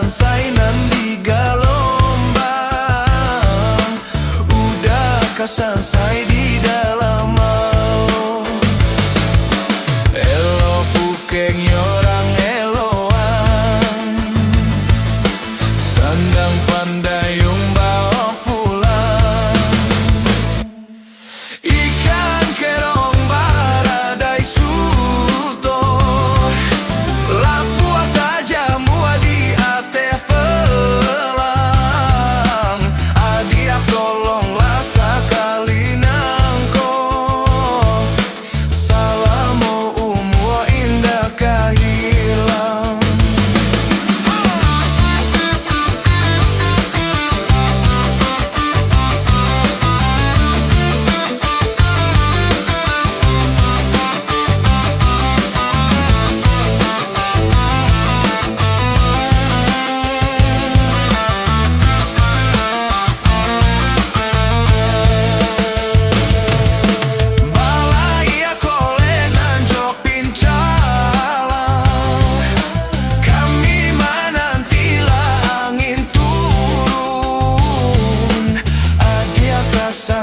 Sainan di galombang, udah kesansai di dalam malo. Elo pukeng yorang eloan, sandang pandayung bawa pulang. Ikan kerong baradai suto, lapu tajam di ate pelang. Adiak tolonglah sakali nangko, salamu umur indah kahilang.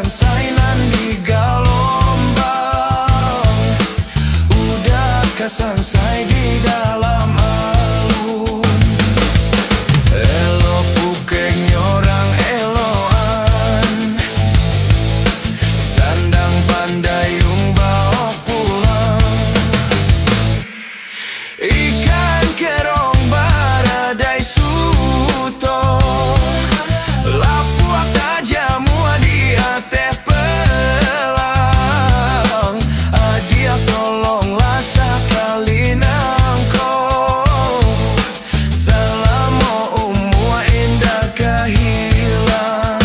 Sainan di galombang, udah kesansai di dalam alun. Elo pukeng yorang eloan, sandang pandayung bawa pulang. Ikan kerong baradai suto, lapuak tajam di ate pelang. Adiak tolonglah sakali nangko, salamu umur indah kahilang.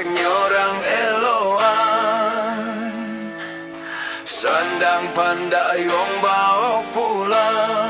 Nyorang eloan, sandang pandayung bawa pulang.